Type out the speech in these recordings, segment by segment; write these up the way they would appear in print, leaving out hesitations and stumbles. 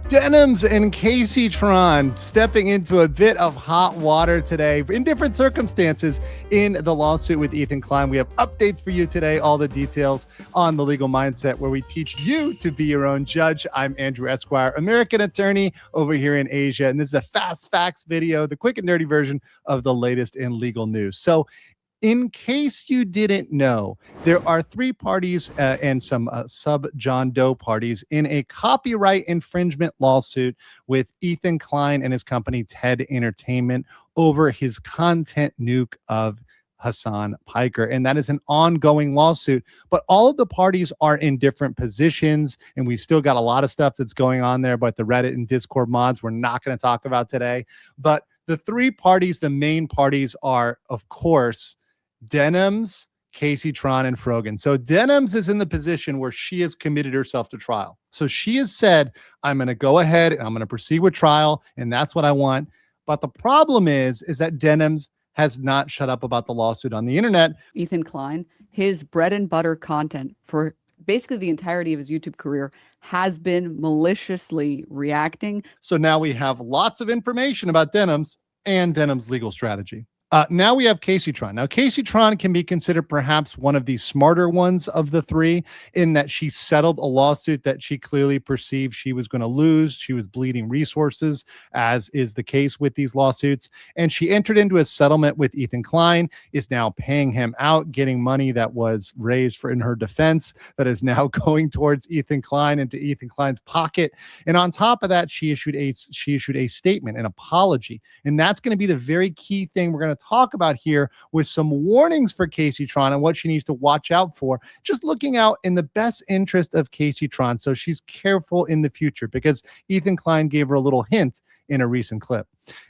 Denims and Kaceytron stepping into a bit of hot water today in different circumstances in the lawsuit with Ethan Klein. We have updates for you today, all the details on the legal mindset where we teach you to be your own judge. I'm Andrew Esquire, American attorney over here in Asia, and this is a fast facts video, the quick and dirty version of the latest in legal news. So in case you didn't know, there are three parties and some sub-John Doe parties in a copyright infringement lawsuit with Ethan Klein and his company TED Entertainment over his content nuke of Hassan Piker. And that is an ongoing lawsuit, but all of the parties are in different positions, and we've still got a lot of stuff that's going on there, but the Reddit and Discord mods we're not going to talk about today. But the three parties, the main parties are, of course, Denims, Kaceytron, and Frogan. So Denims is in the position where she has committed herself to trial. So she has said, I'm going to go ahead and I'm going to proceed with trial, and that's what I want. But the problem is that Denims has not shut up about the lawsuit on the internet. Ethan Klein, his bread and butter content for basically the entirety of his YouTube career has been maliciously reacting. So now we have lots of information about Denims and Denim's legal strategy. Now we have Kaceytron. Now, Kaceytron can be considered perhaps one of the smarter ones of the three in that she settled a lawsuit that she clearly perceived she was going to lose. She was bleeding resources, as is the case with these lawsuits. And she entered into a settlement with Ethan Klein, is now paying him out, getting money that was raised for in her defense that is now going towards Ethan Klein into Ethan Klein's pocket. And on top of that, she issued a statement, an apology. And that's going to be the very key thing we're going to talk about here, with some warnings for Kaceytron and what she needs to watch out for, just looking out in the best interest of Kaceytron so she's careful in the future, because Ethan Klein gave her a little hint in a recent clip.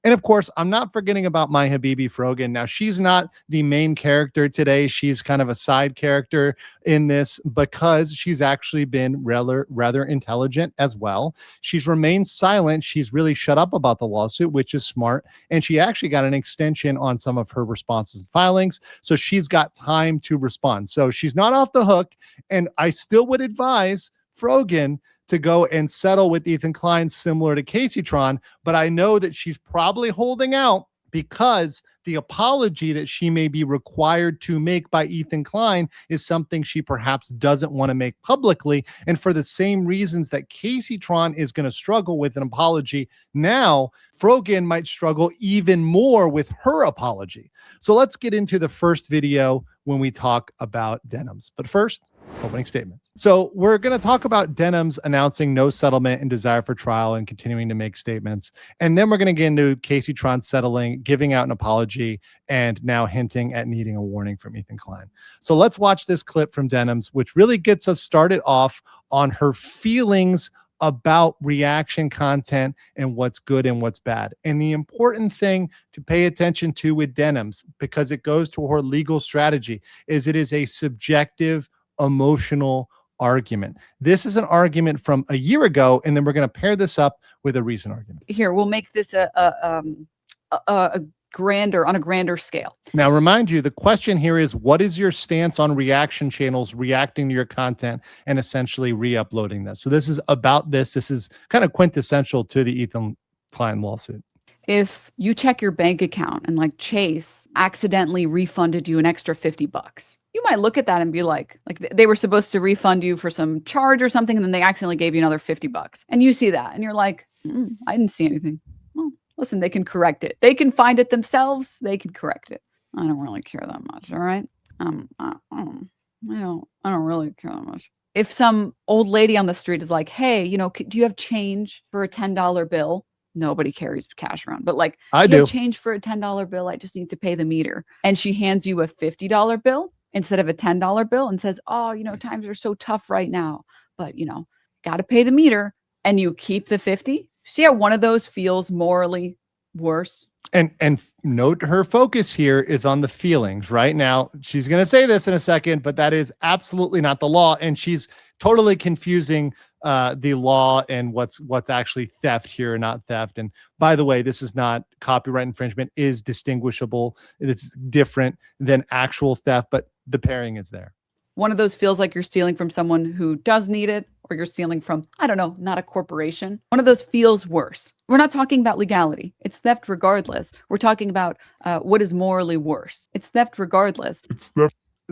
And of course, I'm not forgetting about my Habibi Frogan. Now, she's not the main character today. She's kind of a side character in this because she's actually been rather intelligent as well. She's remained silent. She's really shut up about the lawsuit, which is smart. And she actually got an extension on some of her responses and filings. So she's got time to respond. So she's not off the hook. And I still would advise Frogan to go and settle with Ethan Klein, similar to Kaceytron, but I know that she's probably holding out because the apology that she may be required to make by Ethan Klein is something she perhaps doesn't want to make publicly. And for the same reasons that Kaceytron is going to struggle with an apology now, Frogan might struggle even more with her apology. So let's get into the first video when we talk about Denims. But first, opening statements. So we're going to talk about Denims announcing no settlement and desire for trial and continuing to make statements. And then we're going to get into Kaceytron settling, giving out an apology, and now hinting at needing a warning from Ethan Klein. So let's watch this clip from Denims, which really gets us started off on her feelings about reaction content and what's good and what's bad. And the important thing to pay attention to with Denims, because it goes to her legal strategy, is it is a subjective, emotional argument. This is an argument from a year ago, and then we're going to pair this up with a recent argument. Here, we'll make this a grander scale. Now, remind you, the question here is, what is your stance on reaction channels reacting to your content and essentially re-uploading this? So this is about this. This is kind of quintessential to the Ethan Klein lawsuit. If you check your bank account and like Chase accidentally refunded you an extra $50, you might look at that and be like they were supposed to refund you for some charge or something, and then they accidentally gave you another $50. And you see that and you're like, I didn't see anything. Well, listen, they can correct it. They can find it themselves. They can correct it. I don't really care that much. All right. I don't really care that much. If some old lady on the street is like, hey, do you have change for a $10 bill? Nobody carries cash around, but like, I you do. have change for a $10 bill. I just need to pay the meter. And she hands you a $50 bill instead of a $10 bill and says, oh, times are so tough right now, but got to pay the meter, and you keep the 50. See how one of those feels morally worse? And note her focus here is on the feelings right now. She's going to say this in a second, but that is absolutely not the law. And she's totally confusing the law and what's actually theft here or not theft. And by the way, this is not copyright infringement, is distinguishable. It's different than actual theft, but the pairing is there. One of those feels like you're stealing from someone who does need it, or you're stealing from, I don't know, not a corporation. One of those feels worse. We're not talking about legality. It's theft regardless. We're talking about what is morally worse. It's theft regardless.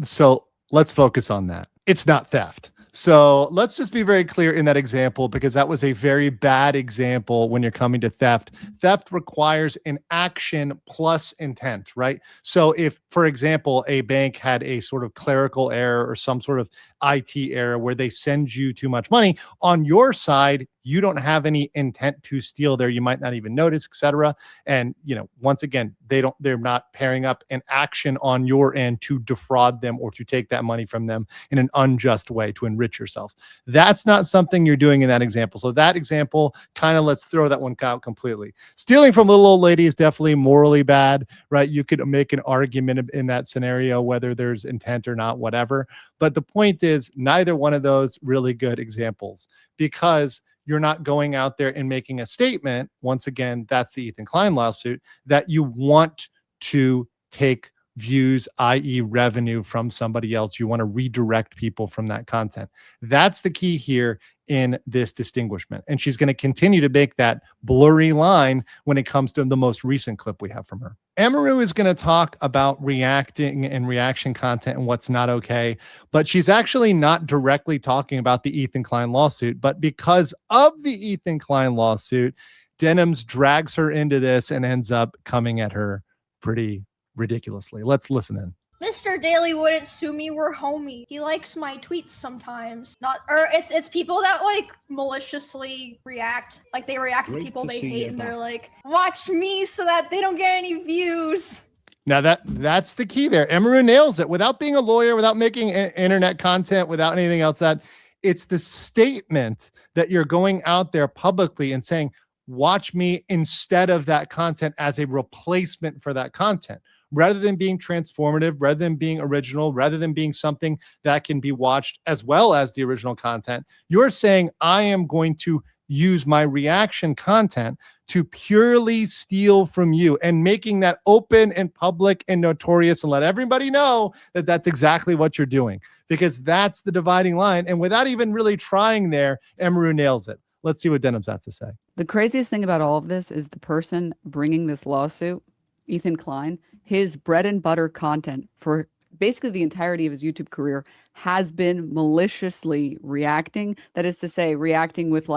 So let's focus on that. It's not theft. So let's just be very clear in that example, because that was a very bad example when you're coming to theft. Theft requires an action plus intent, right? So if, for example, a bank had a sort of clerical error or some sort of IT error where they send you too much money, on your side, you don't have any intent to steal there. You might not even notice, etc. And, once again, they're not pairing up an action on your end to defraud them or to take that money from them in an unjust way to enrich yourself. That's not something you're doing in that example. So that example, let's throw that one out completely. Stealing from little old lady is definitely morally bad, right? You could make an argument in that scenario, whether there's intent or not, whatever. But the point is, neither one of those really good examples, because you're not going out there and making a statement. Once again, that's the Ethan Klein lawsuit, that you want to take views, i.e. revenue, from somebody else. You want to redirect people from that content. That's the key here in this distinguishment. And she's going to continue to make that blurry line when it comes to the most recent clip we have from her. Amaru is going to talk about reacting and reaction content and what's not okay, but she's actually not directly talking about the Ethan Klein lawsuit. But because of the Ethan Klein lawsuit, Denims drags her into this and ends up coming at her pretty ridiculously. Let's listen in. Mr. Daly wouldn't sue me. We're homie. He likes my tweets sometimes. It's people that maliciously react. They react to people they hate, and they're like, watch me so that they don't get any views. Now that's the key there. Amaru nails it without being a lawyer, without making internet content, without anything else. That it's the statement that you're going out there publicly and saying, watch me, instead of that content as a replacement for that content. Rather than being transformative, rather than being original, rather than being something that can be watched as well as the original content, you're saying, I am going to use my reaction content to purely steal from you, and making that open and public and notorious, and let everybody know that that's exactly what you're doing, because that's the dividing line. And without even really trying there, Amaru nails it. Let's see what Denims has to say. The craziest thing about all of this is the person bringing this lawsuit, Ethan Klein, his bread and butter content for basically the entirety of his YouTube career has been maliciously reacting. That is to say, reacting with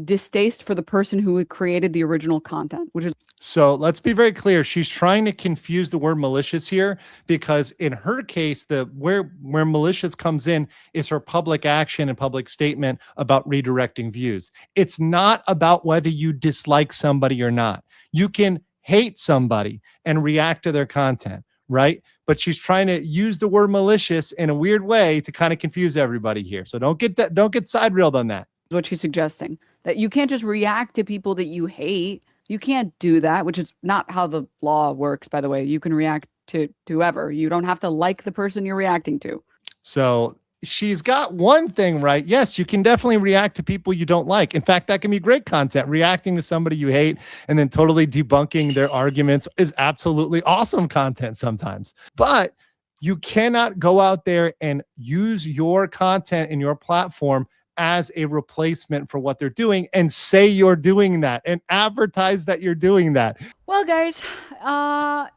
distaste for the person who had created the original content, which is. So let's be very clear. She's trying to confuse the word malicious here, because in her case, where malicious comes in is her public action and public statement about redirecting views. It's not about whether you dislike somebody or not. You can hate somebody and react to their content, right? But she's trying to use the word malicious in a weird way to kind of confuse everybody here. So don't get side railed on that. What she's suggesting, that you can't just react to people that you hate. You can't do that, which is not how the law works, by the way. You can react to whoever. You don't have to like the person you're reacting to. So she's got one thing right. Yes, you can definitely react to people you don't like. In fact, that can be great content. Reacting to somebody you hate and then totally debunking their arguments is absolutely awesome content sometimes. But you cannot go out there and use your content in your platform as a replacement for what they're doing and say you're doing that and advertise that you're doing that. Well, guys,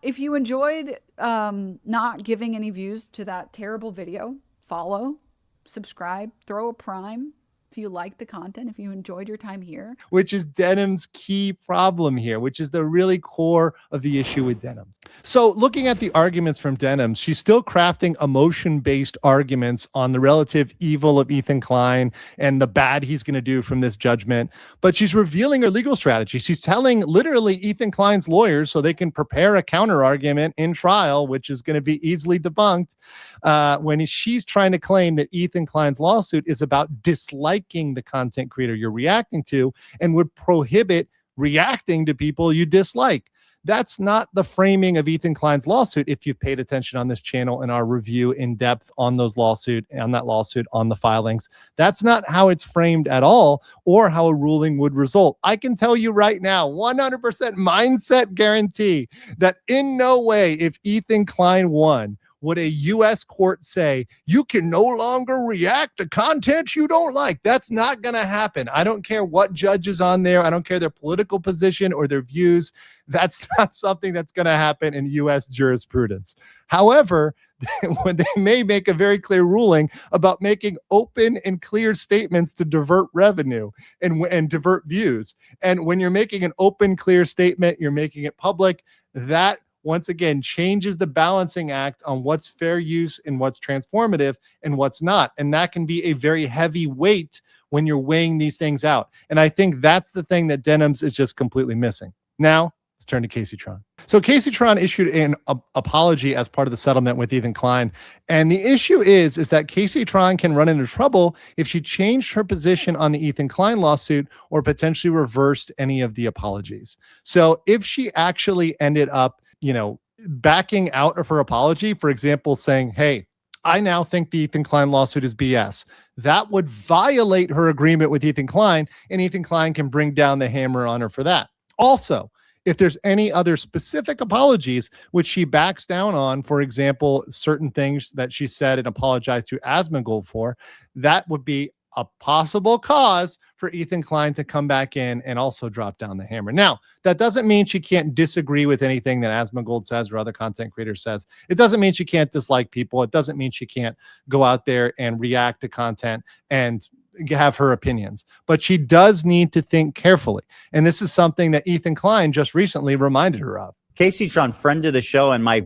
if you enjoyed not giving any views to that terrible video, follow, subscribe, throw a prime if you like the content, if you enjoyed your time here. Which is Denim's key problem here, which is the really core of the issue with Denim. So looking at the arguments from Denim, she's still crafting emotion-based arguments on the relative evil of Ethan Klein and the bad he's going to do from this judgment. But she's revealing her legal strategy. She's telling literally Ethan Klein's lawyers so they can prepare a counter argument in trial, which is going to be easily debunked when she's trying to claim that Ethan Klein's lawsuit is about disliking the content creator you're reacting to and would prohibit reacting to people you dislike. That's not the framing of Ethan Klein's lawsuit. If you've paid attention on this channel in our review in depth on that lawsuit, on the filings, that's not how it's framed at all, or how a ruling would result. I can tell you right now, 100% mindset guarantee that in no way, if Ethan Klein won, would a U.S. court say, you can no longer react to content you don't like. That's not going to happen. I don't care what judge is on there. I don't care their political position or their views. That's not something that's going to happen in U.S. jurisprudence. However, when they may make a very clear ruling about making open and clear statements to divert revenue and divert views. And when you're making an open, clear statement, you're making it public, that once again changes the balancing act on what's fair use and what's transformative and what's not. And that can be a very heavy weight when you're weighing these things out. And I think that's the thing that Denims is just completely missing. Now, let's turn to Kaceytron. So Kaceytron issued an apology as part of the settlement with Ethan Klein. And the issue is that Kaceytron can run into trouble if she changed her position on the Ethan Klein lawsuit or potentially reversed any of the apologies. So if she actually ended up, backing out of her apology, for example, saying, hey, I now think the Ethan Klein lawsuit is BS, that would violate her agreement with Ethan Klein, and Ethan Klein can bring down the hammer on her for that. Also, if there's any other specific apologies which she backs down on, for example, certain things that she said and apologized to Asmongold for, that would be a possible cause for Ethan Klein to come back in and also drop down the hammer. Now, that doesn't mean she can't disagree with anything that Asmongold says or other content creators says. It doesn't mean she can't dislike people. It doesn't mean she can't go out there and react to content and have her opinions, but she does need to think carefully. And this is something that Ethan Klein just recently reminded her of. Kaceytron, friend of the show and my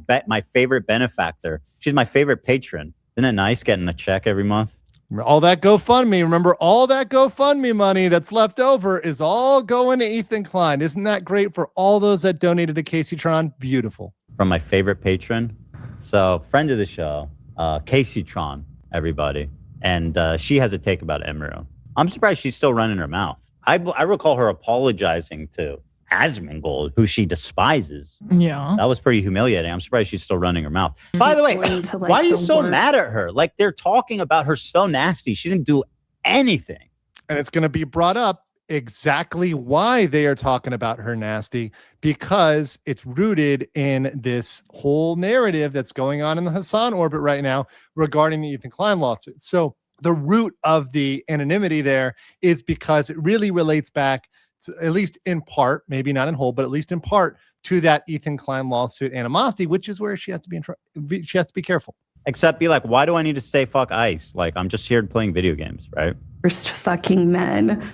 favorite benefactor. She's my favorite patron. Isn't it nice getting a check every month? All that GoFundMe, remember, all that GoFundMe money that's left over is all going to Ethan Klein. Isn't that great for all those that donated to Kaceytron? Beautiful. From my favorite patron. So, friend of the show, Kaceytron, everybody. And she has a take about Emerald. I'm surprised she's still running her mouth. I recall her apologizing to Asmongold, who she despises. Yeah. That was pretty humiliating. I'm surprised she's still running her mouth. By the way, why are you so mad at her? Like, they're talking about her so nasty. She didn't do anything. And it's going to be brought up exactly why they are talking about her nasty, because it's rooted in this whole narrative that's going on in the Hassan orbit right now regarding the Ethan Klein lawsuit. So the root of the anonymity there is because it really relates back to, at least in part, maybe not in whole, but at least in part, to that Ethan Klein lawsuit animosity, which is where she has to she has to be careful. Except be like, why do I need to say fuck ICE? Like, I'm just here playing video games, right? First fucking men.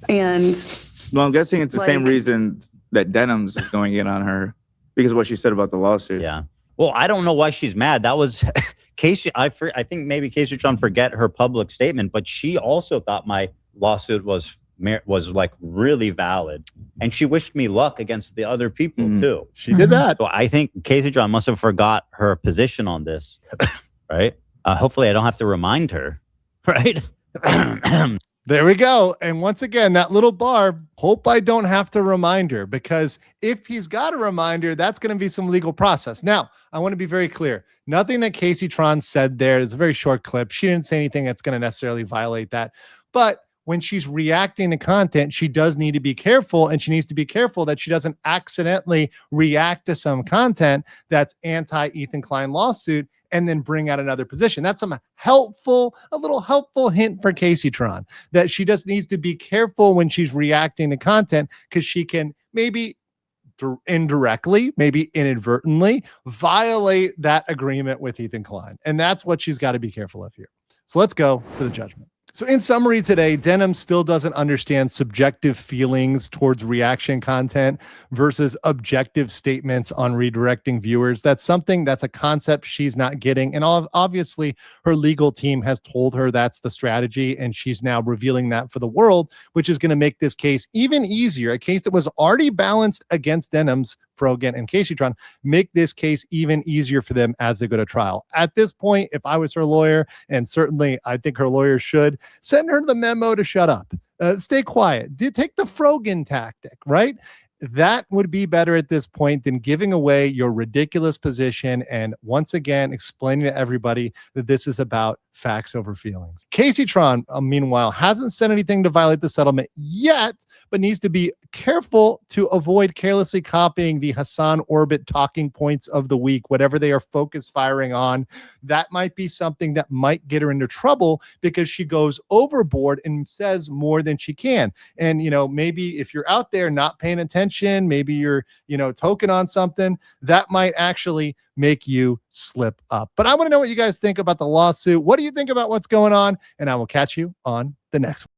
And well, I'm guessing it's the same reason that Denims is going in on her, because of what she said about the lawsuit. Yeah. Well, I don't know why she's mad. That was Casey. I think maybe Kaceytron forget her public statement, but she also thought my lawsuit was like really valid, and she wished me luck against the other people too. She did that. So I think Kaceytron must have forgot her position on this, right? Hopefully, I don't have to remind her, right? There we go. And once again, that little bar, hope I don't have to remind her, because if he's got a reminder, that's going to be some legal process. Now, I want to be very clear. Nothing that Kaceytron said there is a very short clip. She didn't say anything that's going to necessarily violate that. But when she's reacting to content, she does need to be careful, and she needs to be careful that she doesn't accidentally react to some content that's anti-Ethan Klein lawsuit and then bring out another position. That's a little helpful hint for Kaceytron, that she just needs to be careful when she's reacting to content, because she can maybe indirectly, maybe inadvertently violate that agreement with Ethan Klein. And that's what she's got to be careful of here. So let's go to the judgment. So in summary today, Denim still doesn't understand subjective feelings towards reaction content versus objective statements on redirecting viewers. That's a concept she's not getting. And obviously her legal team has told her that's the strategy, and she's now revealing that for the world, which is going to make this case even easier. A case that was already balanced against Denims, Frogan, and Kaceytron, make this case even easier for them as they go to trial. At this point, if I was her lawyer, and certainly I think her lawyer should, send her the memo to shut up. Stay quiet. Take the Frogan tactic, right? That would be better at this point than giving away your ridiculous position and once again explaining to everybody that this is about facts over feelings. Kaceytron, meanwhile, hasn't said anything to violate the settlement yet, but needs to be careful to avoid carelessly copying the Hassan Orbit talking points of the week, whatever they are focus firing on. That might be something that might get her into trouble because she goes overboard and says more than she can. And, maybe if you're out there not paying attention, maybe you're, token on something, that might actually make you slip up. But I want to know what you guys think about the lawsuit. What do you think about what's going on? And I will catch you on the next one.